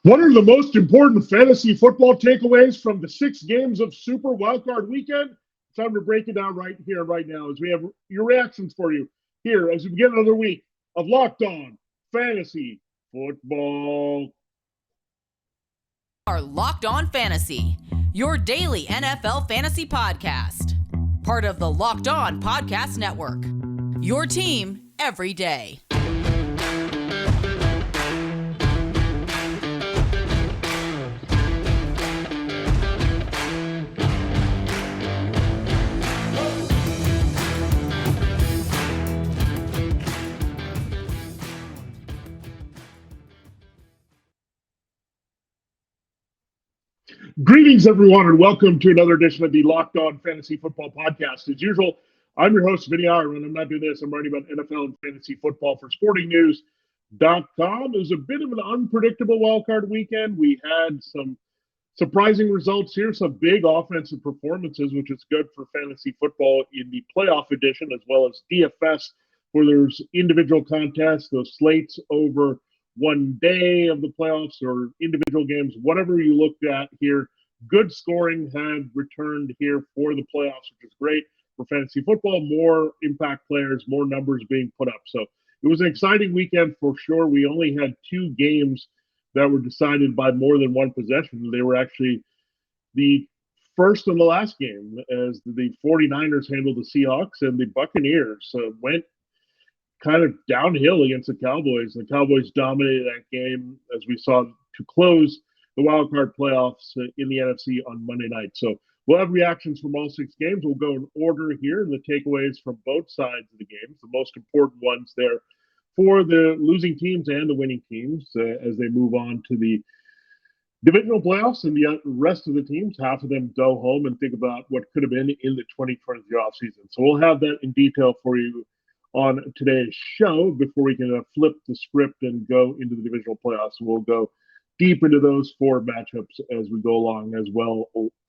What are the most important fantasy football takeaways from the 6 games of Super Wildcard Weekend? It's time to break it down right here, right now, as we have your reactions for you here as we begin another week of Locked On Fantasy Football. Are Locked On Fantasy, your daily NFL fantasy podcast. Part of the Locked On Podcast Network. Your team every day. Greetings, everyone, and welcome to another edition of the Locked On Fantasy Football Podcast. As usual, I'm your host, Vinnie Iyer, and I'm not doing this. I'm writing about NFL and fantasy football for SportingNews.com. It was a bit of an unpredictable wildcard weekend. We had some surprising results here, some big offensive performances, which is good for fantasy football in the playoff edition, as well as DFS, where there's individual contests, those slates over one day of the playoffs or individual games, whatever you looked at here. Good scoring had returned here for the playoffs, which is great for fantasy football. More impact players, more numbers being put up. So it was an exciting weekend for sure. We only had 2 games that were decided by more than one possession. They were actually the first and the last game, as the 49ers handled the Seahawks, and the Buccaneers went kind of downhill against the Cowboys. The Cowboys dominated that game, as we saw, to close the wild card playoffs in the NFC on Monday night. So we'll have reactions from all 6 games. We'll go in order here, and the takeaways from both sides of the games, the most important ones there for the losing teams and the winning teams as they move on to the divisional playoffs, and the rest of the teams, half of them go home and think about what could have been in the 2023 offseason. So we'll have that in detail for you on today's show before we can flip the script and go into the divisional playoffs. We'll go deep into those 4 matchups as we go along as well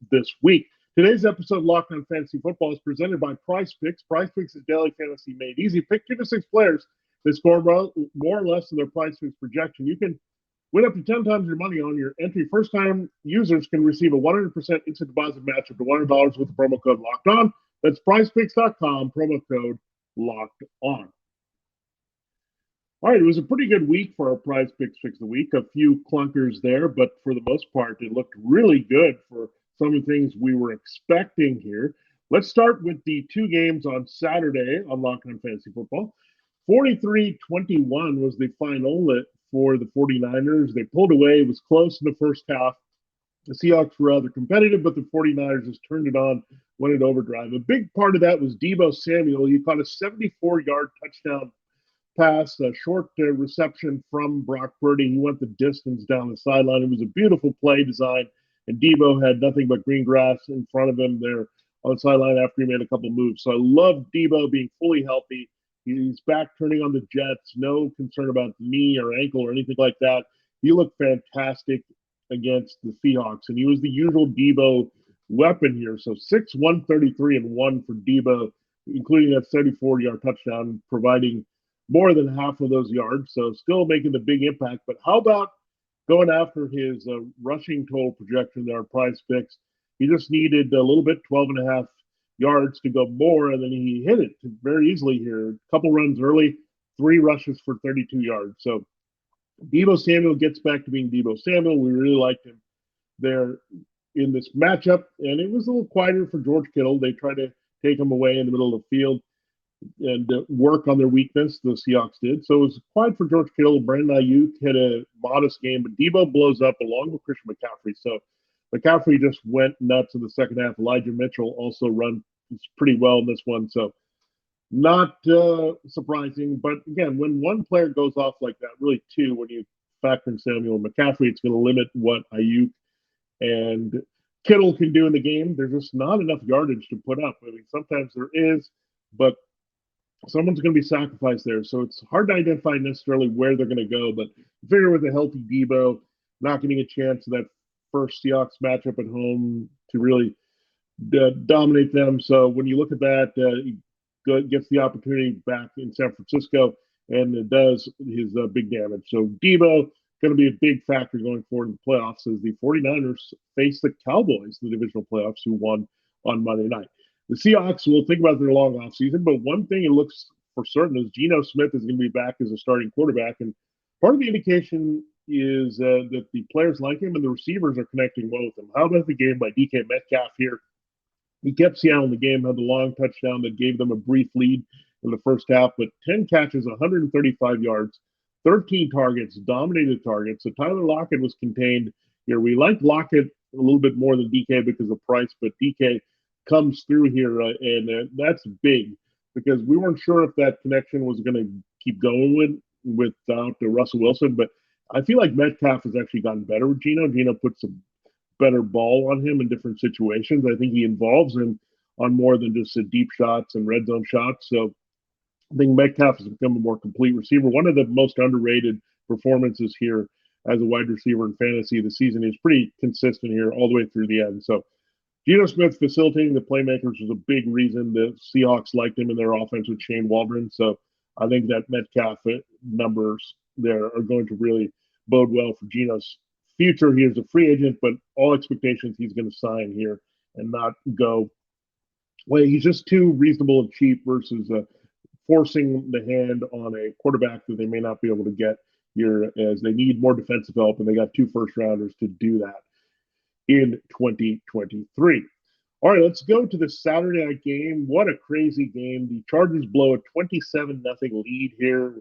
this week. Today's episode of Locked On Fantasy Football is presented by PrizePicks. PrizePicks is daily fantasy made easy. Pick 2 to 6 players that score more or less than their PrizePicks projection. You can win up to 10 times your money on your entry. First-time users can receive a 100% instant deposit match up to $100 with the promo code Locked On. That's PrizePicks.com, promo code Locked On. All right, it was a pretty good week for our Prize Picks of the week. A few clunkers there, but for the most part, it looked really good for some of the things we were expecting here. Let's start with the 2 games on Saturday on Locked On Fantasy Football. 43-21 was the final for the 49ers. They pulled away. It was close in the first half. The Seahawks were rather competitive, but the 49ers just turned it on, went in overdrive. A big part of that was Deebo Samuel. He caught a 74-yard touchdown pass, a short reception from Brock Purdy. He went the distance down the sideline. It was a beautiful play design, and Deebo had nothing but green grass in front of him there on the sideline after he made a couple moves. So I love Deebo being fully healthy. He's back turning on the Jets. No concern about knee or ankle or anything like that. He looked fantastic against the Seahawks, and he was the usual Deebo weapon here. So 6, 133, and 1 for Deebo, including that 74-yard touchdown, providing more than half of those yards. So still making the big impact. But how about going after his rushing total projection there on PrizePicks? He just needed a little bit, 12.5 yards to go more, and then he hit it very easily here. A couple runs early, 3 rushes for 32 yards. So Deebo Samuel gets back to being Deebo Samuel. We really liked him there in this matchup, and it was a little quieter for George Kittle. They tried to take him away in the middle of the field and work on their weakness, the Seahawks did. So it was quiet for George Kittle. Brandon Ayuk had a modest game, but Deebo blows up along with Christian McCaffrey. So McCaffrey just went nuts in the second half. Elijah Mitchell also runs pretty well in this one. So not surprising. But again, when one player goes off like that, really 2, when you factor in Samuel and McCaffrey, it's going to limit what Ayuk and Kittle can do in the game. There's just not enough yardage to put up. I mean, sometimes there is, but someone's going to be sacrificed there. So it's hard to identify necessarily where they're going to go. But figure with a healthy Deebo, not getting a chance in that first Seahawks matchup at home to really dominate them. So when you look at that, he gets the opportunity back in San Francisco, and it does his big damage. So Deebo going to be a big factor going forward in the playoffs as the 49ers face the Cowboys in the divisional playoffs, who won on Monday night. The Seahawks will think about their long offseason, but one thing it looks for certain is Geno Smith is going to be back as a starting quarterback. And part of the indication is that the players like him and the receivers are connecting well with him. How about the game by DK Metcalf here? He kept Seattle in the game, had the long touchdown that gave them a brief lead in the first half, but 10 catches, 135 yards, 13 targets, dominated targets. So Tyler Lockett was contained here. We like Lockett a little bit more than DK because of price, but DK comes through here, and that's big because we weren't sure if that connection was going to keep going without Russell Wilson, but I feel like Metcalf has actually gotten better with Geno. Geno puts some better ball on him in different situations. I think he involves him on more than just deep shots and red zone shots. So I think Metcalf has become a more complete receiver. One of the most underrated performances here as a wide receiver in fantasy this season. Is pretty consistent here all the way through the end. So Geno Smith facilitating the playmakers was a big reason the Seahawks liked him in their offense with Shane Waldron. So I think that Metcalf numbers there are going to really bode well for Geno's future. He is a free agent, but all expectations he's going to sign here and not go, well, he's just too reasonable and cheap versus forcing the hand on a quarterback that they may not be able to get here, as they need more defensive help, and they got 2 first-rounders to do that in 2023. All right, let's go to the Saturday night game. What a crazy game. The Chargers blow a 27-0 lead here.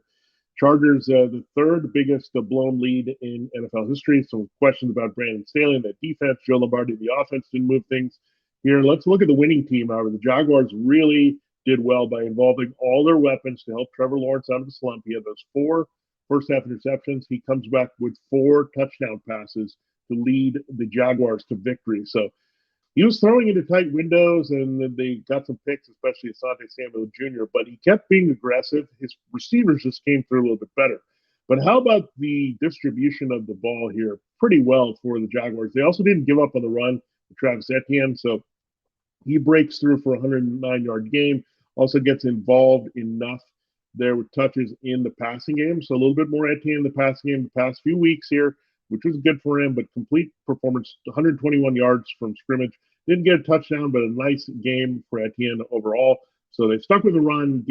Chargers, the third biggest blown lead in NFL history. Some questions about Brandon Staley and that defense. Joe Lombardi, the offense didn't move things here. Let's look at the winning team, however. The Jaguars really did well by involving all their weapons to help Trevor Lawrence out of the slump. He had those 4 first-half interceptions. He comes back with 4 touchdown passes to lead the Jaguars to victory. So he was throwing into tight windows, and they got some picks, especially Asante Samuel Jr., but he kept being aggressive. His receivers just came through a little bit better. But how about the distribution of the ball here? Pretty well for the Jaguars. They also didn't give up on the run with Travis Etienne, so he breaks through for a 109-yard game, also gets involved enough there with touches in the passing game. So a little bit more Etienne in the passing game the past few weeks here, which was good for him, but complete performance, 121 yards from scrimmage. Didn't get a touchdown, but a nice game for Etienne overall. So they stuck with the run,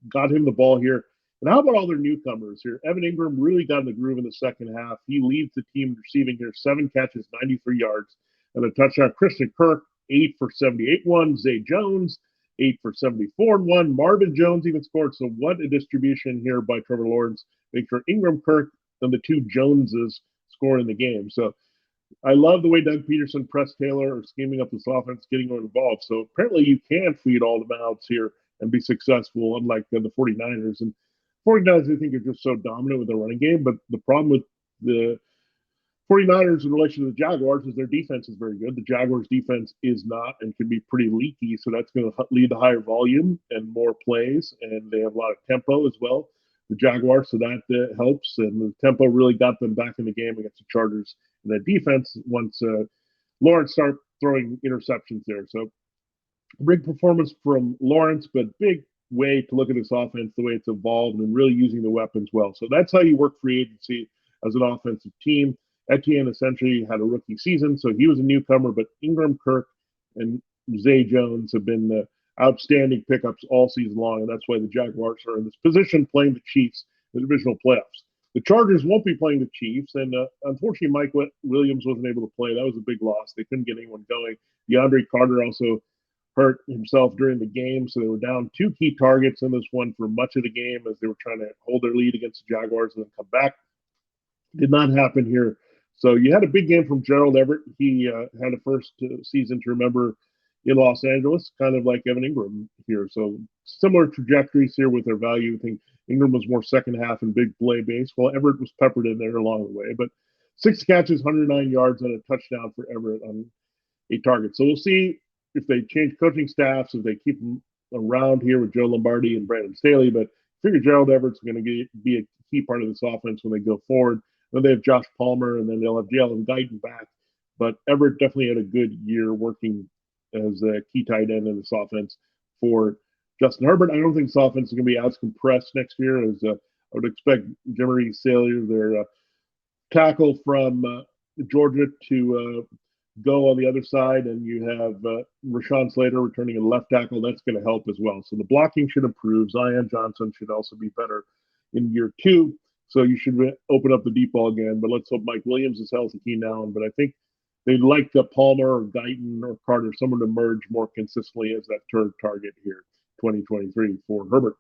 got him the ball here. And how about all their newcomers here? Evan Ingram really got in the groove in the second half. He leads the team receiving here, 7 catches, 93 yards, and a touchdown. Christian Kirk, 8 for 78, 1. Zay Jones, 8 for 74, 1. Marvin Jones even scored. So what a distribution here by Trevor Lawrence. Make sure Ingram, Kirk, and the 2 Joneses score in the game. So I love the way Doug Peterson, Press Taylor are scheming up this offense, getting involved. So apparently you can feed all the mouths here and be successful, unlike the 49ers. And 49ers, I think, are just so dominant with their running game. But the problem with the 49ers in relation to the Jaguars is their defense is very good. The Jaguars' defense is not and can be pretty leaky. So that's going to lead to higher volume and more plays. And they have a lot of tempo as well, the Jaguars. So that helps. And the tempo really got them back in the game against the Chargers. And that defense, once Lawrence started throwing interceptions there. So big performance from Lawrence, but big way to look at this offense, the way it's evolved and really using the weapons well. So that's how you work free agency as an offensive team. Etienne essentially had a rookie season, so he was a newcomer, but Ingram, Kirk, and Zay Jones have been the outstanding pickups all season long, and that's why the Jaguars are in this position playing the Chiefs in the divisional playoffs. The Chargers won't be playing the Chiefs, and unfortunately, Mike Williams wasn't able to play. That was a big loss. They couldn't get anyone going. DeAndre Carter also hurt himself during the game, so they were down 2 key targets in this one for much of the game as they were trying to hold their lead against the Jaguars and then come back. Did not happen here. So you had a big game from Gerald Everett. He had a first season to remember in Los Angeles, kind of like Evan Ingram here. So similar trajectories here with their value. I think Ingram was more second half and big play base, while Everett was peppered in there along the way. But 6 catches, 109 yards, and a touchdown for Everett on 8 targets. So we'll see if they change coaching staffs, if they keep them around here with Joe Lombardi and Brandon Staley. But I figure Gerald Everett's going to be a key part of this offense when they go forward. Then they have Josh Palmer, and then they'll have Jalen Guyton back. But Everett definitely had a good year working as a key tight end in this offense for Justin Herbert. I don't think this offense is going to be as compressed next year as I would expect Jeremy Salyer, their tackle from Georgia to go on the other side, and you have Rashawn Slater returning a left tackle. That's going to help as well. So the blocking should improve. Zion Johnson should also be better in year 2. So you should open up the deep ball again. But let's hope Mike Williams is healthy now. But I think they'd like Palmer or Guyton or Carter, someone to emerge more consistently as that third target here, 2023 for Herbert.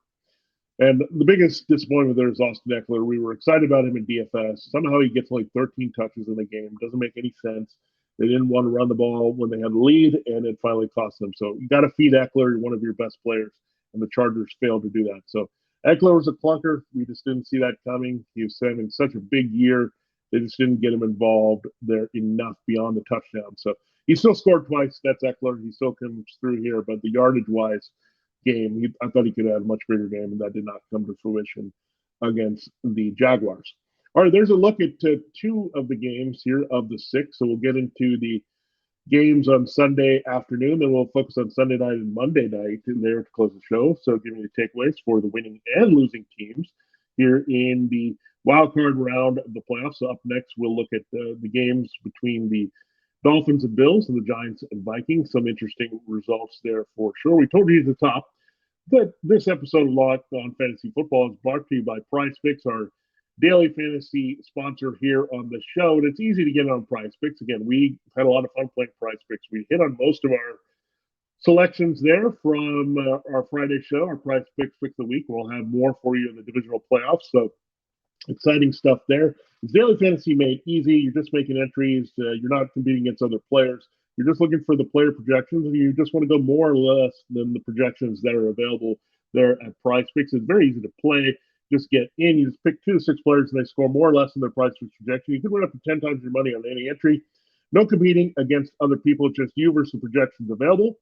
And the biggest disappointment there is Austin Eckler. We were excited about him in DFS. Somehow he gets only 13 touches in the game. Doesn't make any sense. They didn't want to run the ball when they had the lead, and it finally cost them. So you got to feed Eckler, one of your best players, and the Chargers failed to do that. So Eckler was a clunker. We just didn't see that coming. He was having such a big year. They just didn't get him involved there enough beyond the touchdown. So he still scored twice. That's Eckler. He still comes through here, but the yardage-wise game, I thought he could have had a much bigger game, and that did not come to fruition against the Jaguars. All right, there's a look at 2 of the games here of the 6. So we'll get into the games on Sunday afternoon, then we'll focus on Sunday night and Monday night there to close the show. So giving you takeaways for the winning and losing teams here in the wild card round of the playoffs. So up next, we'll look at the games between the Dolphins and Bills and the Giants and Vikings. Some interesting results there for sure. We told you at the top that this episode of Locked On Fantasy Football is brought to you by PrizePicks, our daily fantasy sponsor here on the show. And it's easy to get on PrizePicks. Again, we had a lot of fun playing PrizePicks. We hit on most of our selections there from our Friday show, our PrizePicks Pick of the Week. We'll have more for you in the divisional playoffs. So exciting stuff there. It's daily fantasy made easy. You're just making entries. You're not competing against other players. You're just looking for the player projections, and you just want to go more or less than the projections that are available there at PrizePicks. It's very easy to play. Just get in. You just pick 2 to 6 players, and they score more or less than their PrizePicks projection. You can win up to 10 times your money on any entry. No competing against other people, just you versus the projections available.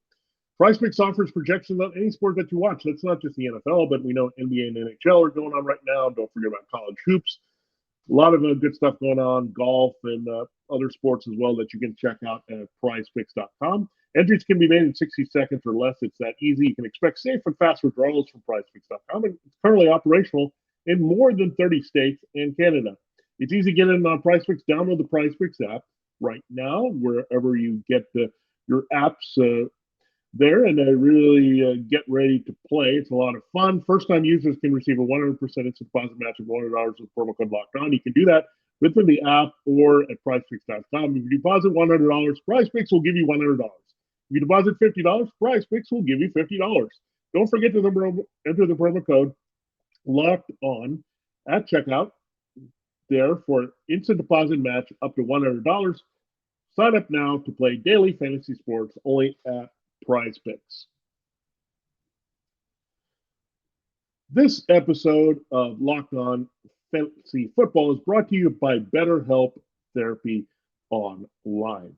PrizePicks offers projections on any sport that you watch. That's not just the NFL, but we know NBA and NHL are going on right now. Don't forget about college hoops. A lot of good stuff going on, golf and other sports as well that you can check out at prizepicks.com. Entries can be made in 60 seconds or less. It's that easy. You can expect safe and fast withdrawals from prizepicks.com. And it's currently operational in more than 30 states and Canada. It's easy to get in on PrizePicks. Download the PrizePicks app right now, wherever you get your apps there, and really get ready to play. It's a lot of fun. First-time users can receive a 100% instant deposit match of $100 with promo code Locked On. You can do that within the app or at PrizePicks.com. If you deposit $100, PrizePicks will give you $100. If you deposit $50, PrizePicks will give you $50. Don't forget to enter the promo code Locked On at checkout there for instant deposit match up to $100. Sign up now to play daily fantasy sports only at PrizePicks. This episode of Locked On Fantasy Football is brought to you by BetterHelp Therapy Online.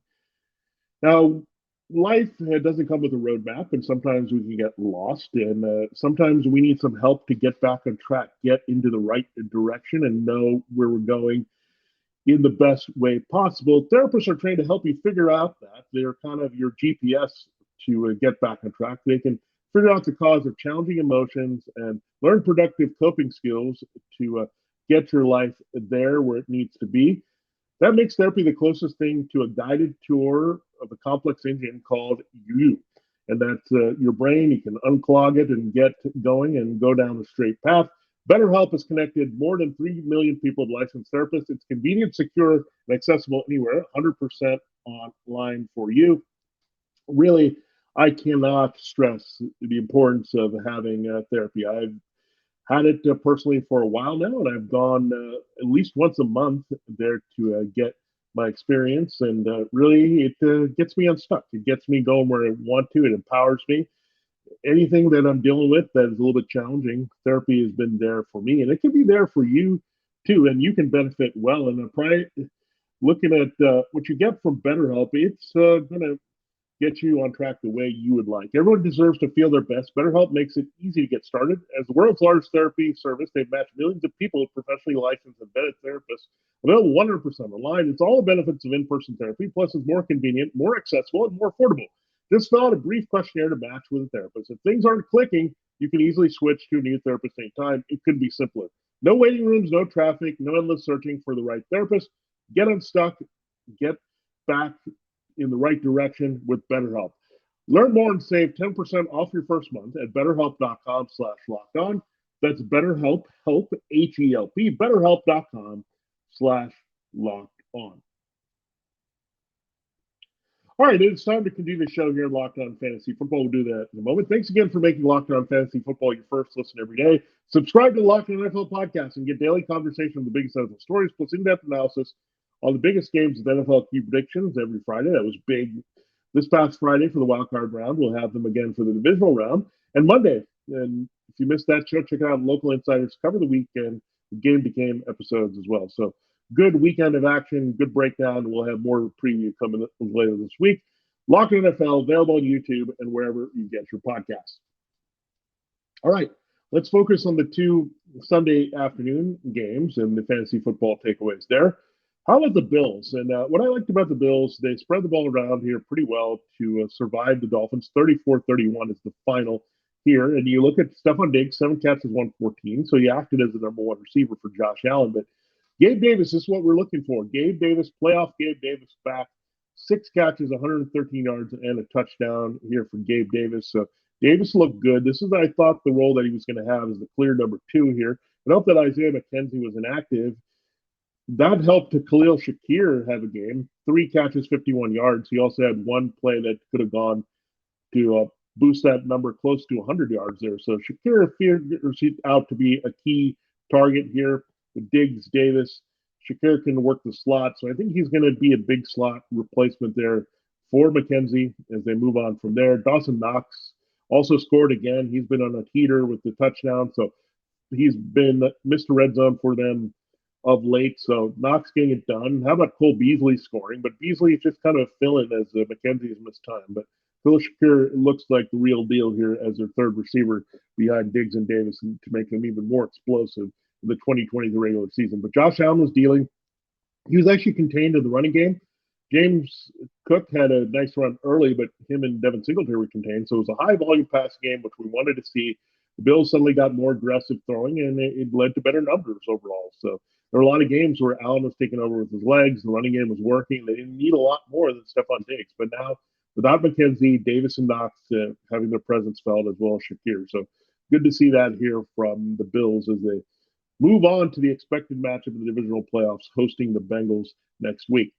Now, life doesn't come with a roadmap, and sometimes we can get lost, and sometimes we need some help to get back on track, get into the right direction, and know where we're going in the best way possible. Therapists are trained to help you figure out that. They're kind of your GPS to get back on track. They can figure out the cause of challenging emotions and learn productive coping skills to get your life there where it needs to be. That makes therapy the closest thing to a guided tour of a complex engine called you. And that's your brain. You can unclog it and get going and go down a straight path. BetterHelp has connected more than 3 million people with licensed therapists. It's convenient, secure, and accessible anywhere, 100% online for you. Really, I cannot stress the importance of having therapy. I've had it personally for a while now, and I've gone at least once a month there to get my experience, and really it gets me unstuck. It gets me going where I want to. It empowers me. Anything that I'm dealing with that is a little bit challenging, therapy has been there for me, and it can be there for you too, and you can benefit well. And looking at what you get from BetterHelp, it's going to get you on track the way you would like. Everyone deserves to feel their best. BetterHelp makes it easy to get started. As the world's largest therapy service, they've matched millions of people with professionally licensed and vetted therapists. Available 100% online. It's all the benefits of in-person therapy, plus it's more convenient, more accessible, and more affordable. Just fill out a brief questionnaire to match with a therapist. If things aren't clicking, you can easily switch to a new therapist anytime. It could be simpler. No waiting rooms, no traffic, no endless searching for the right therapist. Get unstuck, get back in the right direction with BetterHelp. Learn more and save 10% off your first month at betterhelp.com/lockedon. That's BetterHelp, help, H-E-L-P, betterhelp.com/lockedon. All right, it's time to continue the show here in Locked On Fantasy Football. We'll do that in a moment. Thanks again for making Locked On Fantasy Football your first listen every day. Subscribe to the Locked On NFL podcast and get daily conversation on the biggest NFL stories, plus in-depth analysis on the biggest games of NFL key predictions every Friday. That was big this past Friday for the wild card round. We'll have them again for the divisional round. And Monday, and if you missed that show, check it out. Local Insiders cover the weekend, the game to game episodes as well. So good weekend of action, good breakdown. We'll have more preview coming later this week. Locked On NFL, available on YouTube and wherever you get your podcasts. All right, let's focus on the two Sunday afternoon games and the fantasy football takeaways there. How about the Bills? And what I liked about the Bills, they spread the ball around here pretty well to survive the Dolphins. 34-31 is the final here. And you look at Stephon Diggs, 7 catches, 114. So he acted as the number one receiver for Josh Allen. But Gabe Davis is what we're looking for. Gabe Davis, playoff Gabe Davis back. 6 catches, 113 yards, and a touchdown here for Gabe Davis. So Davis looked good. This is, I thought, the role that he was going to have as the clear number 2 here. I hope that Isaiah McKenzie was inactive. That helped to Khalil Shakir have a game. 3 catches, 51 yards. He also had one play that could have gone to boost that number close to 100 yards there. So Shakir appears out to be a key target here with Diggs, Davis. Shakir can work the slot, so I think he's going to be a big slot replacement there for McKenzie as they move on from there. Dawson Knox also scored again. He's been on a heater with the touchdown, so he's been Mr. Red Zone for them of late, so Knox getting it done. How about Cole Beasley scoring? But Beasley is just kind of filling as McKenzie has missed time. But Khalil Shakir looks like the real deal here as their third receiver behind Diggs and Davis to make them even more explosive in the 2020 regular season. But Josh Allen was dealing. He was actually contained in the running game. James Cook had a nice run early, but him and Devin Singletary were contained. So it was a high-volume pass game, which we wanted to see. The Bills suddenly got more aggressive throwing, and it led to better numbers overall. So there were a lot of games where Allen was taking over with his legs. The running game was working. They didn't need a lot more than Stephon Diggs. But now, without McKenzie, Davis and Knox having their presence felt as well as Shakir. So good to see that here from the Bills as they move on to the expected matchup in the divisional playoffs, hosting the Bengals next week.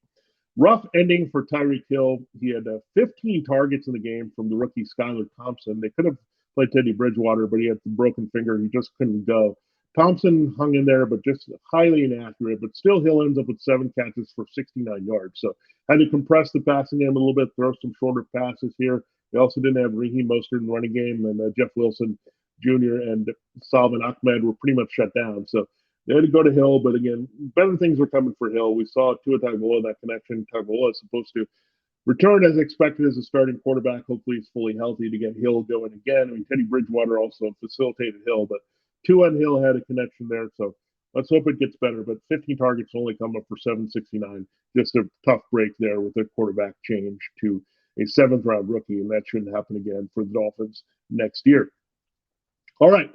Rough ending for Tyreek Hill. He had 15 targets in the game from the rookie Skylar Thompson. They could have played Teddy Bridgewater, but he had the broken finger. He just couldn't go. Thompson hung in there, but just highly inaccurate. But still, Hill ends up with 7 catches for 69 yards. So had to compress the passing game a little bit, throw some shorter passes here. They also didn't have Raheem Mostert in the running game, and Jeff Wilson Jr. and Salvin Ahmed were pretty much shut down. So they had to go to Hill, but again, better things were coming for Hill. We saw Tua Tagovailoa, that connection. Tagovailoa is supposed to return as expected as a starting quarterback. Hopefully he's fully healthy to get Hill going again. I mean, Teddy Bridgewater also facilitated Hill, but Tua and Hill had a connection there. So let's hope it gets better. But 15 targets only come up for 769. Just a tough break there with a quarterback change to a 7th-round rookie, and that shouldn't happen again for the Dolphins next year. All right.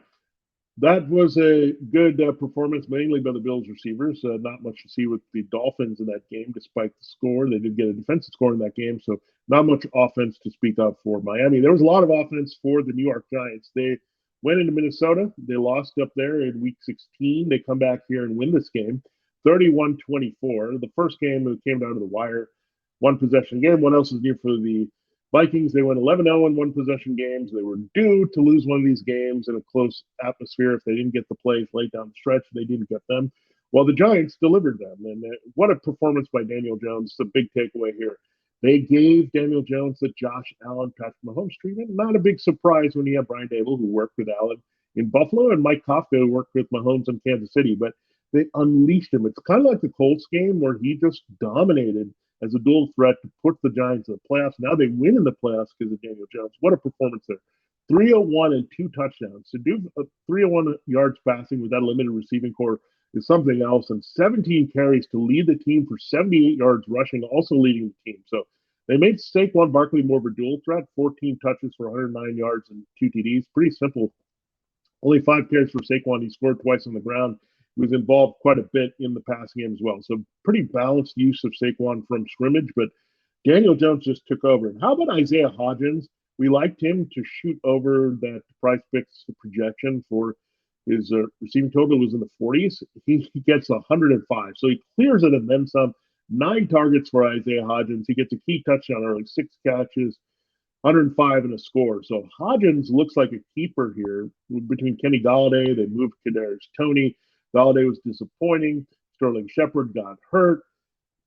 That was a good performance, mainly by the Bills receivers. Not much to see with the Dolphins in that game, despite the score. They did get a defensive score in that game, so not much offense to speak of for Miami. There was a lot of offense for the New York Giants. They went into Minnesota. They lost up there in Week 16. They come back here and win this game, 31-24. The first game, it came down to the wire. One possession game. What else is new for the Vikings? They went 11-0 in one-possession games. They were due to lose one of these games in a close atmosphere. If they didn't get the plays late down the stretch, they didn't get them. Well, the Giants delivered them. And what a performance by Daniel Jones. It's a big takeaway here. They gave Daniel Jones the Josh Allen, Patrick Mahomes treatment. Not a big surprise when you have Brian Dable, who worked with Allen in Buffalo, and Mike Kafka, who worked with Mahomes in Kansas City. But they unleashed him. It's kind of like the Colts game where he just dominated as a dual threat to put the Giants in the playoffs. Now they win in the playoffs because of Daniel Jones. What a performance there. 301 and 2 touchdowns. To do 301 yards passing with that limited receiving core is something else. And 17 carries to lead the team for 78 yards rushing, also leading the team. So They made Saquon Barkley more of a dual threat, 14 touches for 109 yards and 2 TDs. Pretty simple. Only 5 carries for Saquon. He scored twice on the ground. He was involved quite a bit in the passing game as well. So pretty balanced use of Saquon from scrimmage, but Daniel Jones just took over. And how about Isaiah Hodgins? We liked him to shoot over that PrizePicks projection for his receiving total was in the 40s. He gets 105. So he clears it and then some. 9 targets for Isaiah Hodgins. He gets a key touchdown early, 6 catches, 105 and a score. So Hodgins looks like a keeper here. Between Kenny Golladay, they moved Kadarius Toney. Golladay was disappointing. Sterling Shepard got hurt.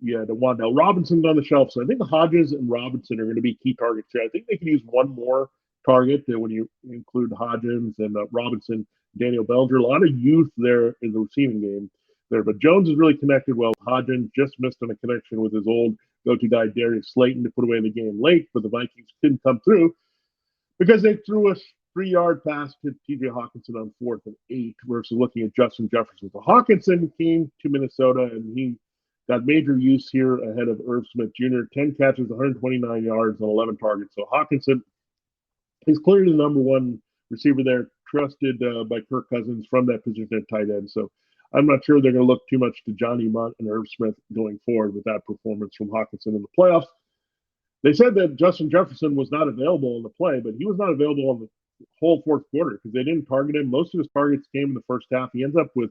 You had Wan'Dale Robinson on the shelf. So I think Hodgins and Robinson are going to be key targets here. I think they can use one more target when you include Hodgins and Robinson, Daniel Bellinger. A lot of youth there in the receiving game there. But Jones is really connected well. Hodgins just missed on a connection with his old go-to guy, Darius Slayton, to put away the game late, but the Vikings couldn't come through because they threw a 3-yard pass to TJ Hawkinson on 4th and 8 versus looking at Justin Jefferson. So Hawkinson came to Minnesota, and he got major use here ahead of Irv Smith Jr. 10 catches, 129 yards, and 11 targets. So Hawkinson is clearly the number one receiver there, trusted by Kirk Cousins from that position at tight end. So I'm not sure they're going to look too much to Johnny Munt and Irv Smith going forward with that performance from Hawkinson in the playoffs. They said that Justin Jefferson was not available in the play, but he was not available on the whole fourth quarter because they didn't target him. Most of his targets came in the first half. He ends up with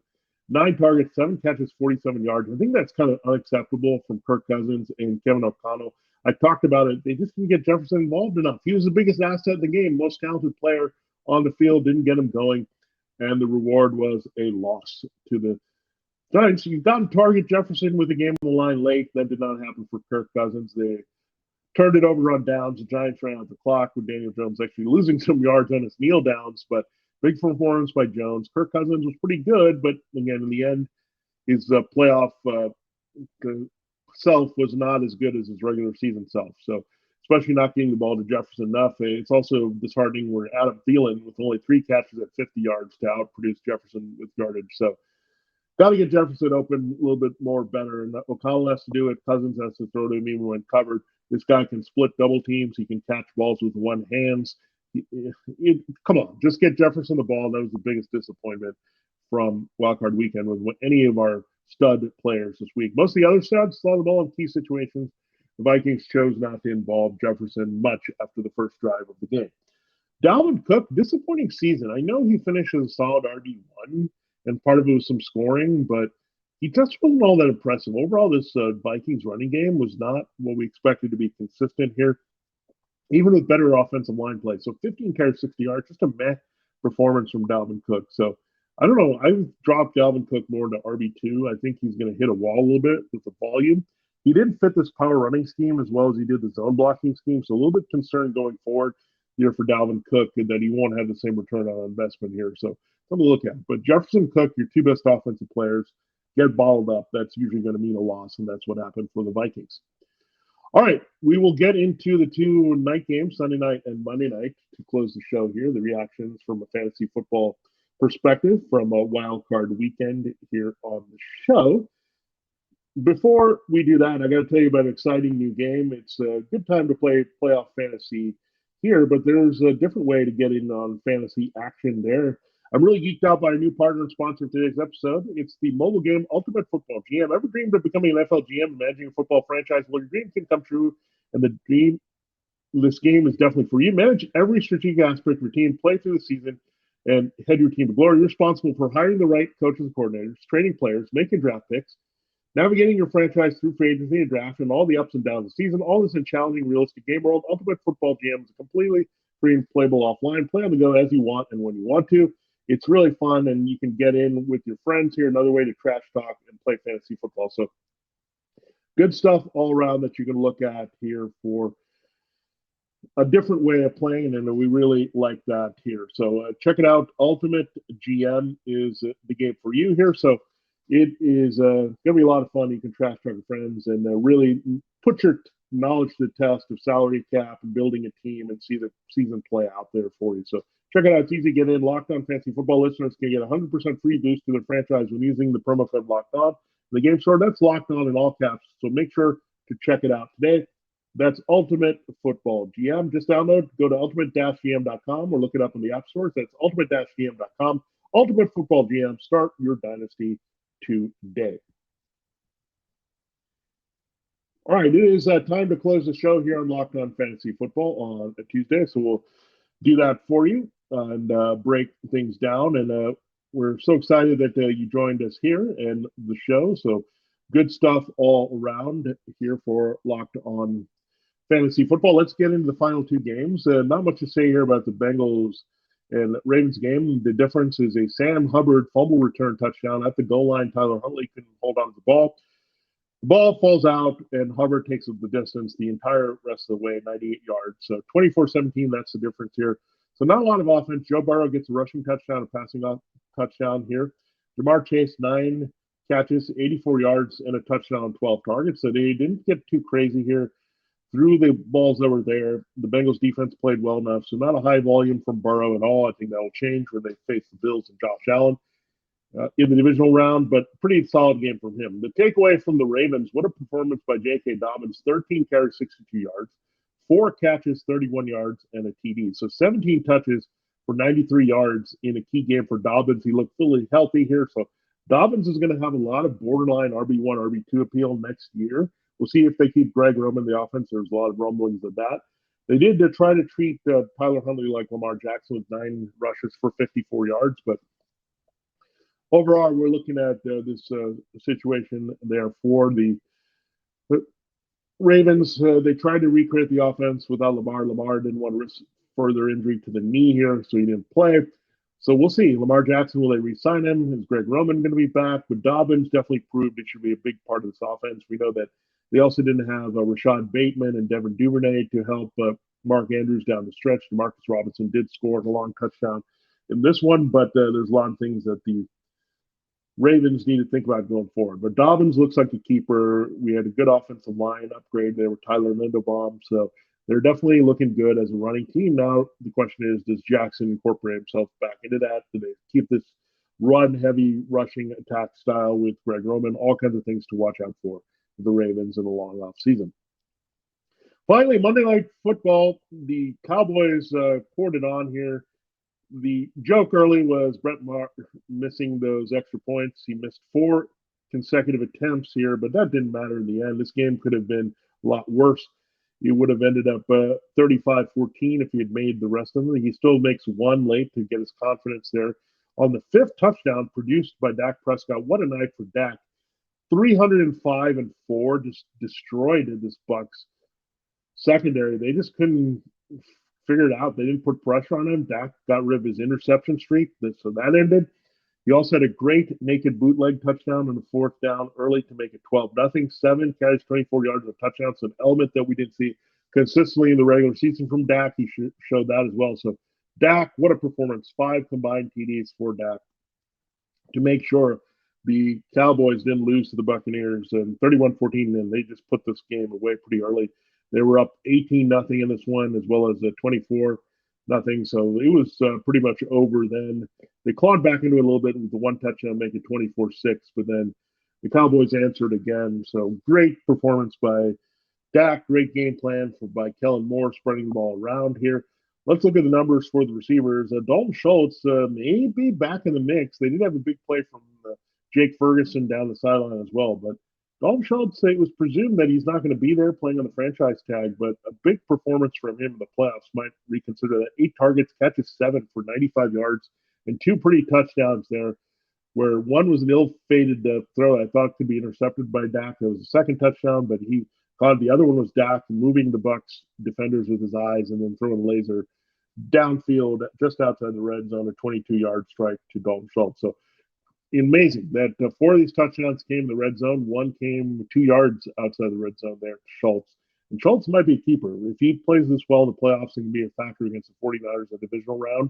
9 targets, 7 catches, 47 yards. I think that's kind of unacceptable from Kirk Cousins and Kevin O'Connell. I talked about it. They just didn't get Jefferson involved enough. He was the biggest asset in the game, most talented player on the field, didn't get him going, and the reward was a loss to the Giants. You got to target Jefferson with the game on the line late. That did not happen for Kirk Cousins. They turned it over on downs. The Giants ran out the clock with Daniel Jones actually losing some yards on his kneel downs, but big performance by Jones. Kirk Cousins was pretty good, but again, in the end, his playoff self was not as good as his regular season self. So, especially not getting the ball to Jefferson enough. It's also disheartening where Adam Thielen, with only 3 catches at 50 yards, to outproduce Jefferson with yardage. So, got to get Jefferson open a little bit more better. And O'Connell has to do it. Cousins has to throw to him even when covered. This guy can split double teams. He can catch balls with one hand. Come on, just get Jefferson the ball. That was the biggest disappointment from wildcard weekend with any of our stud players this week. Most of the other studs saw the ball in key situations. The Vikings chose not to involve Jefferson much after the first drive of the game. Dalvin Cook, disappointing season. I know he finished as a solid RB1, and part of it was some scoring, but he just wasn't all that impressive. Overall, this Vikings running game was not what we expected to be consistent here, even with better offensive line play. So 15 carries, 60 yards, just a meh performance from Dalvin Cook. So I don't know. I've dropped Dalvin Cook more to RB2. I think he's going to hit a wall a little bit with the volume. He didn't fit this power running scheme as well as he did the zone blocking scheme. So a little bit concerned going forward here for Dalvin Cook and that he won't have the same return on investment here. So something to look at. But Jefferson, Cook, your 2 best offensive players, get bottled up. That's usually going to mean a loss, and that's what happened for the Vikings. All right, we will get into the 2 night games, Sunday night and Monday night, to close the show here. The reactions from a fantasy football perspective from a wild card weekend here on the show. Before we do that, I got to tell you about an exciting new game. It's a good time to play playoff fantasy here, but there's a different way to get in on fantasy action there. I'm really geeked out by our new partner and sponsor of today's episode. It's the mobile game Ultimate Football GM. Ever dreamed of becoming an NFL GM and managing a football franchise? Well, your dream can come true, and this game is definitely for you. Manage every strategic aspect of your team, play through the season, and head your team to glory. You're responsible for hiring the right coaches and coordinators, training players, making draft picks, navigating your franchise through free agency and draft, and all the ups and downs of the season. All this in challenging, realistic game world. Ultimate Football GM is completely free and playable offline. Play on the go as you want and when you want to. It's really fun, and you can get in with your friends here. Another way to trash talk and play fantasy football. So good stuff all around that you can look at here for a different way of playing, and we really like that here. So check it out. Ultimate GM is the game for you here. So it is going to be a lot of fun. You can trash talk your friends and really put your knowledge to the test of salary cap and building a team and see the season play out there for you. So check it out. It's easy to get in. Locked On Fantasy Football listeners can get 100% free boost to their franchise when using the promo code Locked On. The game store, that's Locked On in all caps. So make sure to check it out today. That's Ultimate Football GM. Just go to ultimate-gm.com or look it up in the app stores. That's ultimate-gm.com. Ultimate Football GM. Start your dynasty today. All right, it is time to close the show here on Locked On Fantasy Football on a Tuesday. So we'll do that for you and break things down. And we're so excited that you joined us here in the show. So good stuff all around here for Locked On Fantasy Football. Let's get into the final two games. Not much to say here about the Bengals and Ravens game. The difference is a Sam Hubbard fumble return touchdown at the goal line. Tyler Huntley couldn't hold on to the ball. The ball falls out, and Hubbard takes the distance the entire rest of the way, 98 yards. So 24-17, that's the difference here. So not a lot of offense. Joe Burrow gets a rushing touchdown, a passing touchdown here. Jamar Chase, 9 catches, 84 yards, and a touchdown on 12 targets. So they didn't get too crazy here. Threw the balls that were there. The Bengals defense played well enough. So not a high volume from Burrow at all. I think that will change when they face the Bills and Josh Allen in the divisional round, but pretty solid game from him. The takeaway from the Ravens, what a performance by JK Dobbins, 13 carries, 62 yards, 4 catches, 31 yards, and a TD. So 17 touches for 93 yards in a key game for Dobbins. He looked fully healthy here. So Dobbins is going to have a lot of borderline RB1, RB2 appeal next year. We'll see if they keep Greg Roman in the offense. There's a lot of rumblings of that. They did try to treat Tyler Huntley like Lamar Jackson with 9 rushes for 54 yards, but overall, we're looking at this situation there for the Ravens. They tried to recreate the offense without Lamar. Lamar didn't want to risk further injury to the knee here, so he didn't play. So we'll see. Lamar Jackson, will they re-sign him? Is Greg Roman going to be back? But Dobbins definitely proved it should be a big part of this offense. We know that they also didn't have Rashad Bateman and Devin Duvernay to help Mark Andrews down the stretch. Demarcus Robinson did score a long touchdown in this one, but there's a lot of things that the Ravens need to think about going forward. But Dobbins looks like a keeper. We had a good offensive line upgrade there with Tyler Linderbaum. So they're definitely looking good as a running team. Now, the question is, does Jackson incorporate himself back into that? Do they keep this run-heavy rushing attack style with Greg Roman? All kinds of things to watch out for the Ravens in the long off season. Finally, Monday Night Football, the Cowboys poured it on here. The joke early was Brett Maher missing those extra points. He missed 4 consecutive attempts here, but that didn't matter in the end. This game could have been a lot worse. He would have ended up 35-14 if he had made the rest of them. He still makes 1 late to get his confidence there. On the 5th touchdown produced by Dak Prescott, what a night for Dak. 305 and 4, just destroyed this Bucs secondary. They just couldn't figure it out. They didn't put pressure on him. Dak got rid of his interception streak, so that ended. He also had a great naked bootleg touchdown on the 4th down early to make it 12-0. 7 carries, 24 yards of touchdowns. So an element that we didn't see consistently in the regular season from Dak. He showed that as well. So Dak, what a performance. 5 combined TDs for Dak to make sure the Cowboys didn't lose to the Buccaneers. And 31-14, and they just put this game away pretty early. They were up 18-0 in this one, as well as 24-0. So it was pretty much over then. They clawed back into it a little bit with the 1 touchdown, make it 24-6. But then the Cowboys answered again. So great performance by Dak. Great game plan by Kellen Moore, spreading the ball around here. Let's look at the numbers for the receivers. Dalton Schultz may be back in the mix. They did have a big play from Jake Ferguson down the sideline as well. But Dalton Schultz, it was presumed that he's not going to be there playing on the franchise tag, but a big performance from him in the playoffs. Might reconsider that. 8 targets, catches 7 for 95 yards, and 2 pretty touchdowns there, where one was an ill-fated throw I thought could be intercepted by Dak. It was a second touchdown, but he caught it. The other one was Dak moving the Bucs defenders with his eyes and then throwing a laser downfield just outside the red zone, a 22-yard strike to Dalton Schultz. So amazing that 4 of these touchdowns came in the red zone. 1 came 2 yards outside the red zone there to Schultz. And Schultz might be a keeper. If he plays this well in the playoffs and can be a factor against the 49ers in the divisional round,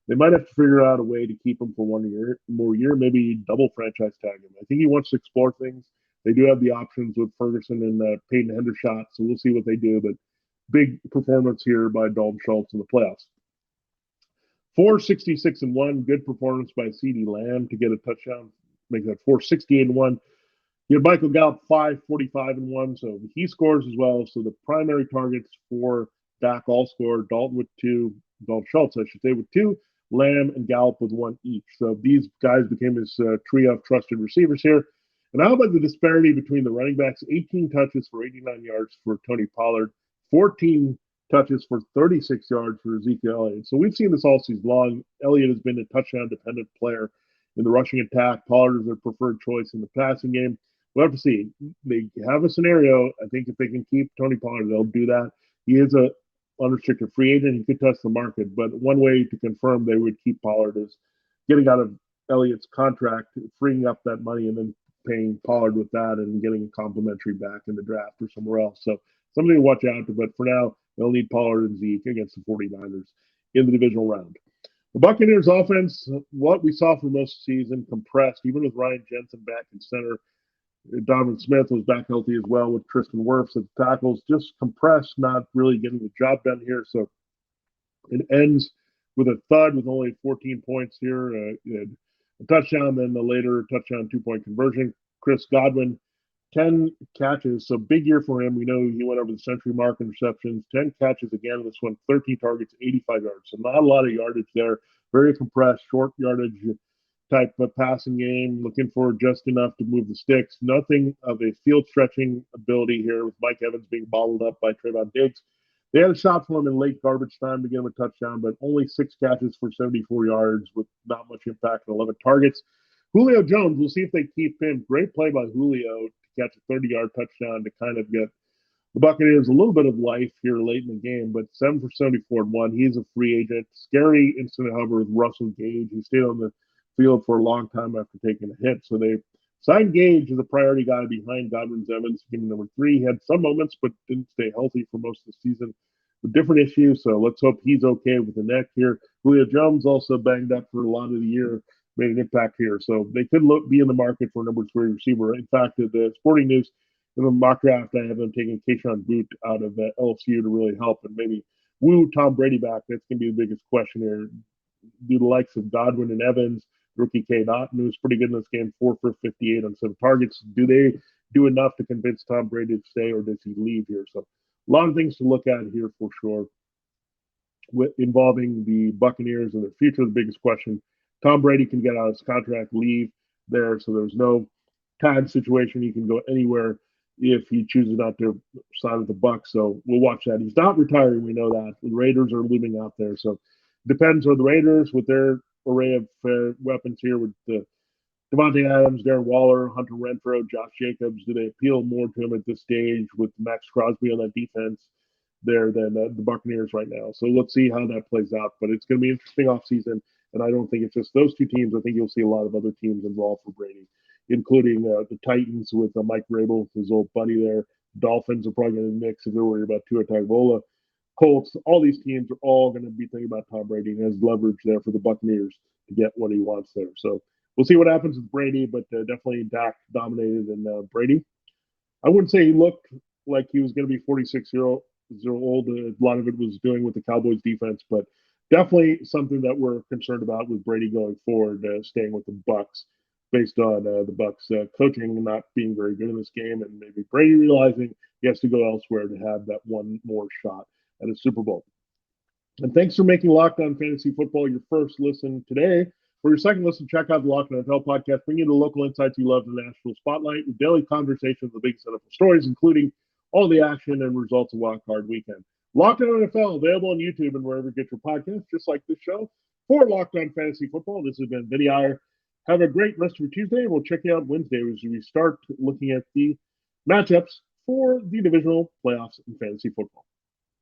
they might have to figure out a way to keep him for 1 more year, maybe double franchise tag him. I think he wants to explore things. They do have the options with Ferguson and Peyton Hendershot, so we'll see what they do. But big performance here by Dalton Schultz in the playoffs. 466-1, good performance by CeeDee Lamb to get a touchdown, make that 468-1. You have Michael Gallup 5, 45-1, so he scores as well. So the primary targets for Dak all score. Dalton with 2, Dalton Schultz, I should say, with 2, Lamb and Gallup with 1 each. So these guys became his trio of trusted receivers here. And how about the disparity between the running backs? 18 touches for 89 yards for Tony Pollard, 14 touches for 36 yards for Ezekiel Elliott. So we've seen this all season long. Elliott has been a touchdown-dependent player in the rushing attack. Pollard is their preferred choice in the passing game. We'll have to see. They have a scenario. I think if they can keep Tony Pollard, they'll do that. He is a unrestricted free agent. He could touch the market, but one way to confirm they would keep Pollard is getting out of Elliott's contract, freeing up that money, and then paying Pollard with that and getting a complimentary back in the draft or somewhere else. So something to watch out for, but for now, they'll need Pollard and Zeke against the 49ers in the divisional round. The Buccaneers offense, what we saw for most of the season, compressed, even with Ryan Jensen back in center. Donovan Smith was back healthy as well with Tristan Wirfs at the tackles, just compressed, not really getting the job done here. So it ends with a thud with only 14 points here, a touchdown, then the later touchdown 2-point conversion. Chris Godwin, 10 catches, so big year for him. We know he went over the century mark in receptions, 10 catches again. This one, 13 targets, 85 yards. So not a lot of yardage there. Very compressed, short yardage type of passing game, looking for just enough to move the sticks. Nothing of a field stretching ability here with Mike Evans being bottled up by Trayvon Diggs. They had a shot for him in late garbage time to get him a touchdown, but only 6 catches for 74 yards with not much impact and 11 targets. Julio Jones, we'll see if they keep him. Great play by Julio to catch a 30-yard touchdown to kind of get the Buccaneers a little bit of life here late in the game, but 7 for 74 and 1. He's a free agent. Scary incident, however, with Russell Gage. He stayed on the field for a long time after taking a hit. So they signed Gage as a priority guy behind Godwin's Evans, team number 3. He had some moments, but didn't stay healthy for most of the season with different issues. So let's hope he's okay with the neck here. Julio Jones also banged up for a lot of the year, made an impact here. So they could be in the market for a number 3 receiver. In fact, the Sporting News, in the mock draft, I have them taking Keyshawn Boot out of LSU to really help and maybe woo Tom Brady back. That's going to be the biggest question here. Do the likes of Godwin and Evans, rookie K. Naughton, who was pretty good in this game, 4 for 58 on 7 targets. Do they do enough to convince Tom Brady to stay, or does he leave here? So a lot of things to look at here for sure involving the Buccaneers and their future. The biggest question, Tom Brady can get out of his contract, leave there, so there's no tag situation. He can go anywhere if he chooses not to sign with the Bucs. So we'll watch that. He's not retiring, we know that. The Raiders are looming out there, so depends on the Raiders with their array of weapons here with Devontae Adams, Darren Waller, Hunter Renfrow, Josh Jacobs. Do they appeal more to him at this stage with Max Crosby on that defense there than the Buccaneers right now? So let's see how that plays out. But it's going to be an interesting offseason, and I don't think it's just those 2 teams. I think you'll see a lot of other teams involved for Brady, including the Titans with Mike Vrabel, his old buddy there. Dolphins are probably going to mix if they're worried about Tua Tagovailoa. Colts, all these teams are all going to be thinking about Tom Brady and has leverage there for the Buccaneers to get what he wants there. So we'll see what happens with Brady, but definitely Dak dominated and Brady. I wouldn't say he looked like he was going to be 46-year-old. A lot of it was doing with the Cowboys defense, but definitely something that we're concerned about with Brady going forward, staying with the Bucs based on the Bucs coaching not being very good in this game, and maybe Brady realizing he has to go elsewhere to have that one more shot at a Super Bowl. And thanks for making Locked On Fantasy Football your first listen today. For your second listen, check out the Locked On NFL podcast, bring you the local insights you love in the national spotlight with daily conversations of the biggest NFL stories, including all the action and results of Wild Card Weekend. Locked On NFL, available on YouTube and wherever you get your podcasts, just like this show. For Locked On Fantasy Football, this has been Vinnie Iyer. Have a great rest of your Tuesday. We'll check you out Wednesday as we start looking at the matchups for the divisional playoffs in fantasy football.